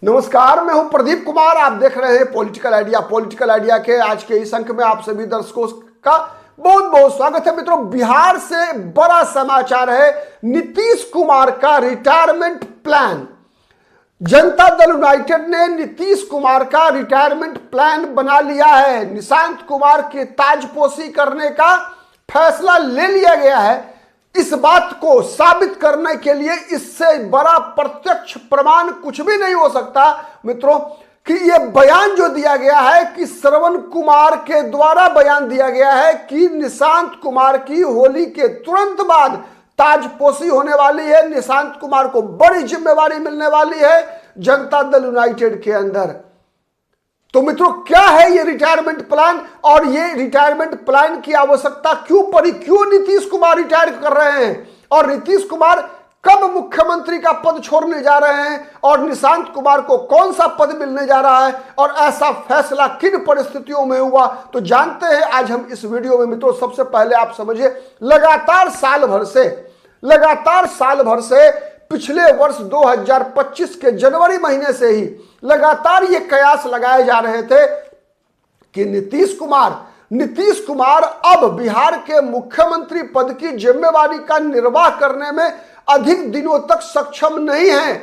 नमस्कार, मैं हूं प्रदीप कुमार। आप देख रहे हैं पॉलिटिकल आइडिया। पॉलिटिकल आइडिया के आज के इस अंक में आप सभी दर्शकों का बहुत बहुत स्वागत है। मित्रों, बिहार से बड़ा समाचार है। नीतीश कुमार का retirement plan. Janata Dal United ने नीतीश कुमार का रिटायरमेंट प्लान बना लिया है। निशांत कुमार की ताजपोशी करने का फैसला ले लिया गया है। इस बात को साबित करने के लिए इससे बड़ा प्रत्यक्ष प्रमाण कुछ भी नहीं हो सकता मित्रों कि यह बयान जो दिया गया है कि श्रवण कुमार के द्वारा बयान दिया गया है कि निशांत कुमार की होली के तुरंत बाद ताजपोशी होने वाली है। निशांत कुमार को बड़ी जिम्मेवारी मिलने वाली है जनता दल यूनाइटेड के अंदर। तो मित्रों, क्या है ये रिटायरमेंट प्लान और ये रिटायरमेंट प्लान की आवश्यकता क्यों पड़ी? क्यों नीतीश कुमार रिटायर कर रहे हैं और नीतीश कुमार कब मुख्यमंत्री का पद छोड़ने जा रहे हैं और निशांत कुमार को कौन सा पद मिलने जा रहा है और ऐसा फैसला किन परिस्थितियों में हुआ, तो जानते हैं आज हम इस वीडियो में। मित्रों, सबसे पहले आप समझिए, लगातार साल भर से पिछले वर्ष 2025 के जनवरी महीने से ही लगातार ये कयास लगाए जा रहे थे कि नीतीश कुमार अब बिहार के मुख्यमंत्री पद की जिम्मेवारी का निर्वाह करने में अधिक दिनों तक सक्षम नहीं हैं।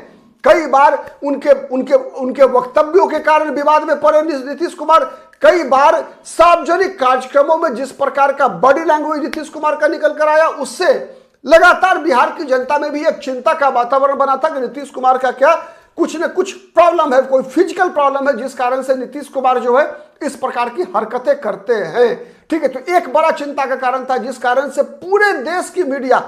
कई बार उनके वक्तव्यों के कारण विवाद में पड़े नीतीश कुमार। कई बार सार्वजनिक कार्यक्रमों में जिस प्रकार का बॉडी लैंग्वेज नीतीश कुमार का निकल कर आया, उससे लगातार बिहार की जनता में भी एक चिंता का वातावरण बना था कि नीतीश कुमार का क्या कुछ न कुछ प्रॉब्लम है, कोई फिजिकल प्रॉब्लम है जिस कारण से नीतीश कुमार जो है इस प्रकार की हरकतें करते हैं। ठीक है, तो एक बड़ा चिंता का कारण था जिस कारण से पूरे देश की मीडिया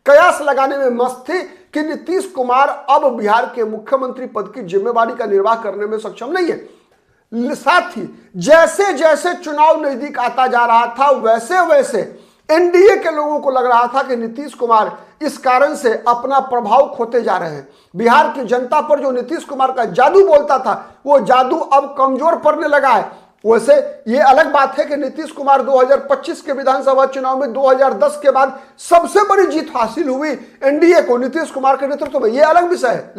कयास लगाने में मस्त थी कि नीतीश कुमार अब बिहार के मुख्यमंत्री पद की जिम्मेवारी का निर्वाह करने में सक्षम नहीं है। साथ ही जैसे जैसे चुनाव नजदीक आता जा रहा था वैसे वैसे एनडीए के लोगों को लग रहा था कि नीतीश कुमार इस कारण से अपना प्रभाव खोते जा रहे हैं। बिहार की जनता पर जो नीतीश कुमार का जादू बोलता था वो जादू अब कमजोर पड़ने लगा है। वैसे ये अलग बात है कि नीतीश कुमार 2025 के विधानसभा चुनाव में 2010 के बाद सबसे बड़ी जीत हासिल हुई एनडीए को नीतीश कुमार के नेतृत्व में, यह अलग विषय है।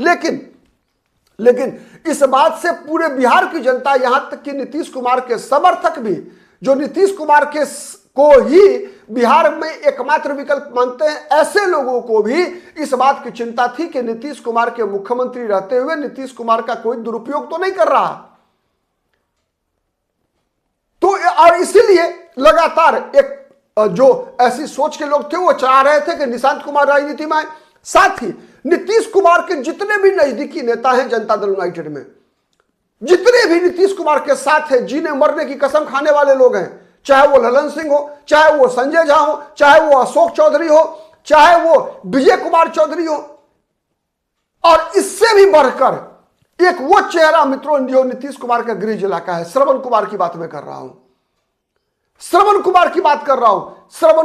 लेकिन इस बात से पूरे बिहार की जनता, यहां तक कि नीतीश कुमार के समर्थक भी जो नीतीश कुमार के को ही बिहार में एकमात्र विकल्प मानते हैं, ऐसे लोगों को भी इस बात की चिंता थी कि नीतीश कुमार के मुख्यमंत्री रहते हुए नीतीश कुमार का कोई दुरुपयोग तो नहीं कर रहा। तो और इसीलिए लगातार एक जो ऐसी सोच के लोग थे वो चाह रहे थे कि निशांत कुमार राजनीति में आए। साथ ही नीतीश कुमार के जितने भी नजदीकी नेता हैं जनता दल यूनाइटेड में, जितने भी नीतीश कुमार के साथ है, जीने मरने की कसम खाने वाले लोग हैं, चाहे वो ललन सिंह हो, चाहे वो संजय झा हो, चाहे वो अशोक चौधरी हो, चाहे वो विजय कुमार चौधरी हो, और इससे भी बढ़कर एक वो चेहरा मित्रों जो नीतीश कुमार का गृह जिला का है, श्रवण कुमार की बात मैं कर रहा हूं। श्रवण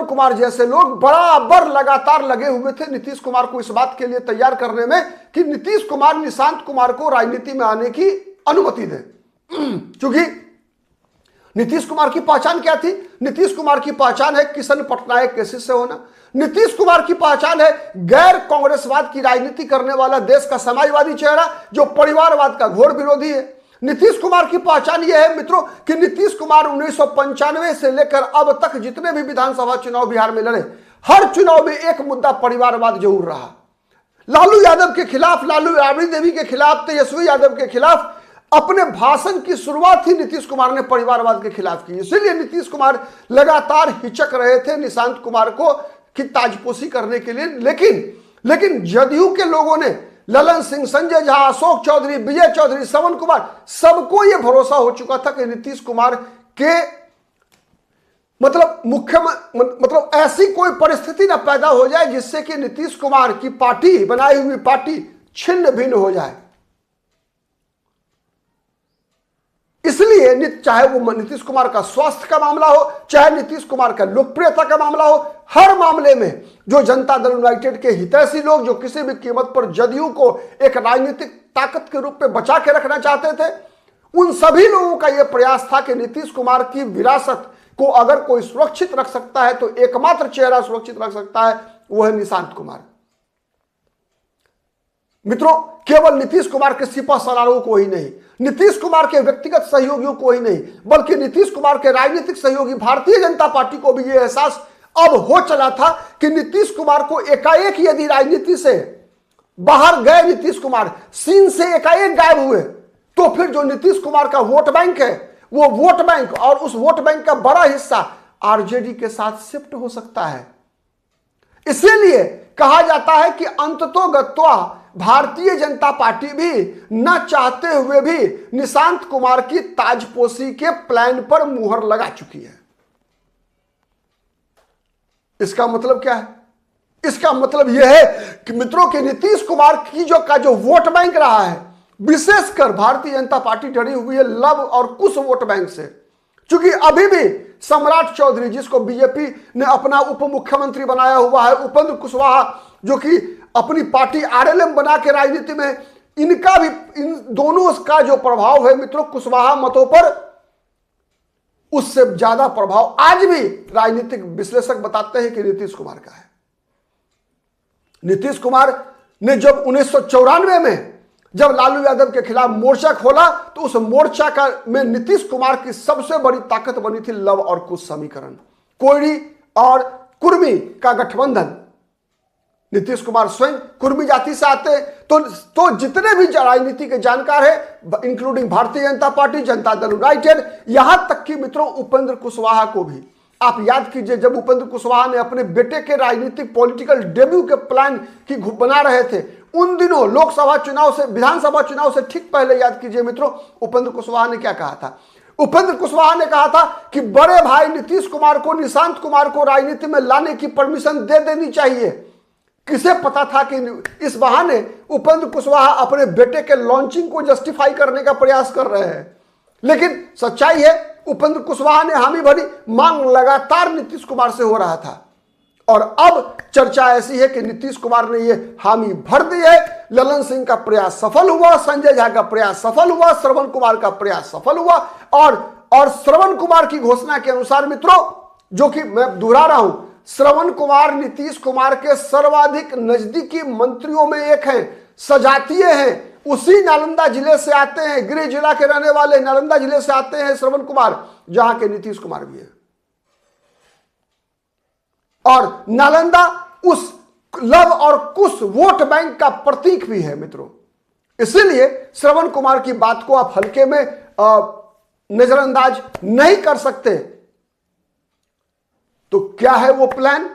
कुमार जैसे लोग बराबर लगातार लगे हुए थे नीतीश कुमार को इस बात के लिए तैयार करने में कि नीतीश कुमार निशांत कुमार को राजनीति में आने की अनुमति दें। क्योंकि नीतीश कुमार की पहचान क्या थी? नीतीश कुमार की पहचान है किशन पटनायक के शिष्य होना। नीतीश कुमार की पहचान है गैर कांग्रेसवाद की राजनीति करने वाला देश का समाजवादी चेहरा जो परिवारवाद का घोर विरोधी है। नीतीश कुमार की पहचान यह है मित्रों कि नीतीश कुमार 1995 से लेकर अब तक जितने भी विधानसभा चुनाव बिहार में लड़े, हर चुनाव में एक मुद्दा परिवारवाद जरूर रहा। लालू यादव के खिलाफ, लालू राबड़ी देवी के खिलाफ, तेजस्वी यादव के खिलाफ अपने भाषण की शुरुआत ही नीतीश कुमार ने परिवारवाद के खिलाफ की। इसीलिए नीतीश कुमार लगातार हिचक रहे थे निशांत कुमार को की ताजपोशी करने के लिए। लेकिन जदयू के लोगों ने ललन सिंह, संजय झा, अशोक चौधरी, विजय चौधरी, श्रवण कुमार, सबको यह भरोसा हो चुका था कि नीतीश कुमार के मतलब ऐसी कोई परिस्थिति ना पैदा हो जाए जिससे कि नीतीश कुमार की पार्टी, बनाई हुई पार्टी छिन्न भिन्न हो जाए। इसलिए चाहे वो नीतीश कुमार का स्वास्थ्य का मामला हो, चाहे नीतीश कुमार का लोकप्रियता का मामला हो, हर मामले में जो जनता दल यूनाइटेड के हितैषी लोग जो किसी भी कीमत पर जदयू को एक राजनीतिक ताकत के रूप में बचा के रखना चाहते थे, उन सभी लोगों का यह प्रयास था कि नीतीश कुमार की विरासत को अगर कोई सुरक्षित रख सकता है तो एकमात्र चेहरा सुरक्षित रख सकता है वो है निशांत कुमार। मित्रों, केवल नीतीश कुमार के सिपह सलारों को ही नहीं, नीतीश कुमार के व्यक्तिगत सहयोगियों को ही नहीं, बल्कि नीतीश कुमार के राजनीतिक सहयोगी भारतीय जनता पार्टी को भी यह एहसास अब हो चला था कि नीतीश कुमार को एकाएक यदि राजनीति से बाहर गए, नीतीश कुमार सीन से एकाएक गायब हुए, तो फिर जो नीतीश कुमार का वोट बैंक है, वो वोट बैंक और उस वोट बैंक का बड़ा हिस्सा आरजेडी के साथ शिफ्ट हो सकता है। इसीलिए कहा जाता है कि अंततोगत्वा भारतीय जनता पार्टी भी न चाहते हुए भी निशांत कुमार की ताजपोशी के प्लान पर मुहर लगा चुकी है। इसका मतलब क्या है? इसका मतलब यह है कि मित्रों के नीतीश कुमार की जो वोट बैंक रहा है, विशेषकर भारतीय जनता पार्टी डरी हुई है लव और कुश वोट बैंक से। क्योंकि अभी भी सम्राट चौधरी, जिसको बीजेपी ने अपना उप मुख्यमंत्री बनाया हुआ है, उपेंद्र कुशवाहा, जो कि अपनी पार्टी आरएलएम बना के राजनीति में, इनका भी, इन दोनों का जो प्रभाव है मित्रों कुशवाहा मतों पर, उससे ज्यादा प्रभाव आज भी राजनीतिक विश्लेषक बताते हैं कि नीतीश कुमार का है। नीतीश कुमार ने जब 1994 में जब लालू यादव के खिलाफ मोर्चा खोला, तो उस मोर्चा का में नीतीश कुमार की सबसे बड़ी ताकत बनी थी लव और कुश समीकरण, कोयरी और कुर्मी का गठबंधन। नीतीश कुमार स्वयं कुर्मी जाति से आते हैं, तो जितने भी राजनीति के जानकार हैं, including Bharatiya Janata party, Janata Dal United, यहां तक कि मित्रों उपेंद्र कुशवाहा को भी आप याद कीजिए, जब उपेंद्र कुशवाहा ने अपने बेटे के राजनीतिक पॉलिटिकल डेब्यू के प्लान की बना रहे थे, उन दिनों लोकसभा चुनाव से, विधानसभा चुनाव से ठीक पहले याद कीजिए मित्रों, उपेंद्र कुशवाहा ने क्या कहा था? उपेंद्र कुशवाहा ने कहा था कि बड़े भाई नीतीश कुमार को, निशांत कुमार को राजनीति में लाने की परमिशन दे देनी चाहिए। किसे पता था कि इस बहाने उपेंद्र कुशवाहा अपने बेटे के लॉन्चिंग को जस्टिफाई करने का प्रयास कर रहे हैं। लेकिन सच्चाई है, उपेंद्र कुशवाहा ने हामी भरी, मांग लगातार नीतीश कुमार से हो रहा था। और अब चर्चा ऐसी है कि नीतीश कुमार ने यह हामी भर दी है। ललन सिंह का प्रयास सफल हुआ, संजय झा का प्रयास सफल हुआ, श्रवण कुमार का प्रयास सफल हुआ, और श्रवण कुमार की घोषणा के अनुसार मित्रों, जो कि मैं दोहरा रहा हूं, श्रवण कुमार नीतीश कुमार के सर्वाधिक नजदीकी मंत्रियों में एक हैं, सजातीय हैं, उसी नालंदा जिले से आते हैं, गृह जिला के रहने वाले नालंदा जिले से आते हैं श्रवण कुमार, जहां के नीतीश कुमार भी है। और नालंदा उस लव और कुश वोट बैंक का प्रतीक भी है मित्रों। इसीलिए श्रवण कुमार की बात को आप हल्के में नजरअंदाज नहीं कर सकते। तो क्या है वो प्लान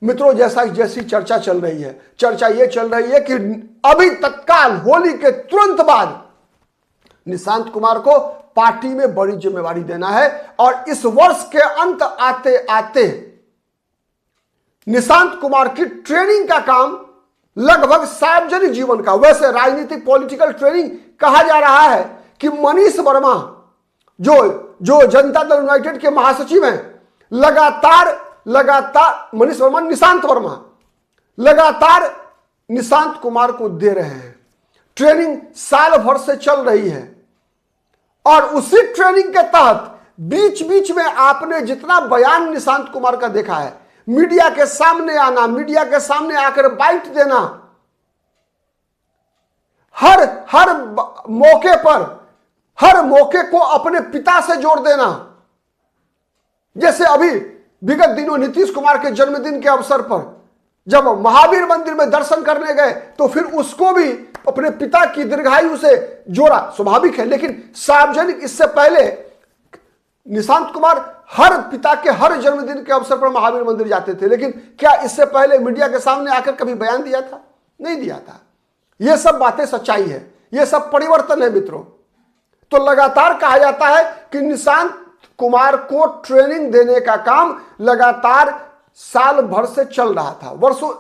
मित्रों? जैसी चर्चा चल रही है, चर्चा यह चल रही है कि अभी तत्काल होली के तुरंत बाद निशांत कुमार को पार्टी में बड़ी जिम्मेवारी देना है, और इस वर्ष के अंत आते आते निशांत कुमार की ट्रेनिंग का काम लगभग सार्वजनिक जीवन का, वैसे राजनीतिक पॉलिटिकल ट्रेनिंग कहा जा रहा है कि मनीष वर्मा जो जनता दल यूनाइटेड के महासचिव हैं, लगातार मनीष वर्मा, निशांत वर्मा लगातार निशांत कुमार को दे रहे हैं। ट्रेनिंग साल भर से चल रही है, और उसी ट्रेनिंग के तहत बीच बीच में आपने जितना बयान निशांत कुमार का देखा है, मीडिया के सामने आना, मीडिया के सामने आकर बाइट देना, हर मौके पर, हर मौके को अपने पिता से जोड़ देना। जैसे अभी विगत दिनों नीतीश कुमार के जन्मदिन के अवसर पर जब महावीर मंदिर में दर्शन करने गए, तो फिर उसको भी अपने पिता की दीर्घायु से जोड़ा, स्वाभाविक है। लेकिन सार्वजनिक, इससे पहले निशांत कुमार हर पिता के हर जन्मदिन के अवसर पर महावीर मंदिर जाते थे, लेकिन क्या इससे पहले मीडिया के सामने आकर कभी बयान दिया था? नहीं दिया था। यह सब बातें सच्चाई है, यह सब परिवर्तन है मित्रों। तो लगातार कहा जाता है कि निशांत कुमार को ट्रेनिंग देने का काम लगातार साल भर से चल रहा था,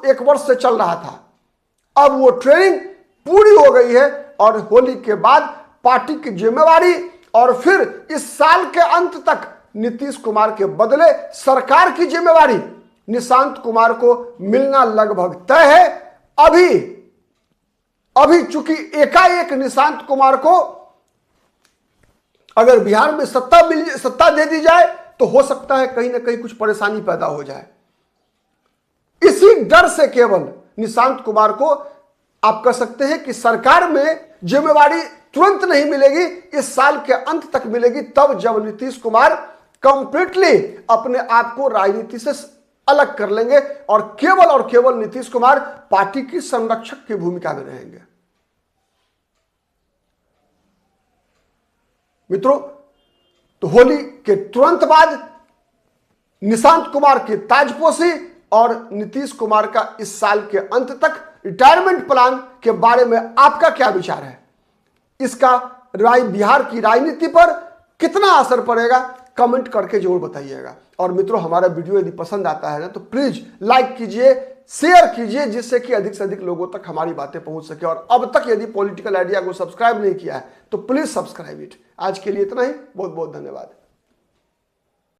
एक वर्ष से चल रहा था। अब वो ट्रेनिंग पूरी हो गई है, और होली के बाद पार्टी की जिम्मेवारी, और फिर इस साल के अंत तक नीतीश कुमार के बदले सरकार की जिम्मेवारी निशांत कुमार को मिलना लगभग तय है। अभी चूंकि एकाएक निशांत कुमार को अगर बिहार में सत्ता दे दी जाए, तो हो सकता है कहीं ना कहीं कुछ परेशानी पैदा हो जाए। इसी डर से केवल निशांत कुमार को आप कह सकते हैं कि सरकार में जिम्मेवारी तुरंत नहीं मिलेगी, इस साल के अंत तक मिलेगी, तब जब नीतीश कुमार कंप्लीटली अपने आप को राजनीति से अलग कर लेंगे और केवल नीतीश कुमार पार्टी की संरक्षक की भूमिका में रहेंगे। मित्रों, तो होली के तुरंत बाद निशांत कुमार की ताजपोशी और नीतीश कुमार का इस साल के अंत तक रिटायरमेंट प्लान के बारे में आपका क्या विचार है? इसका बिहार की राजनीति पर कितना असर पड़ेगा? कमेंट करके जरूर बताइएगा। और मित्रों, हमारा वीडियो यदि पसंद आता है ना तो प्लीज लाइक कीजिए, शेयर कीजिए, जिससे कि अधिक से अधिक लोगों तक हमारी बातें पहुंच सके। और अब तक यदि पॉलिटिकल आइडिया को सब्सक्राइब नहीं किया है तो प्लीज सब्सक्राइब इट। आज के लिए इतना ही, बहुत बहुत धन्यवाद।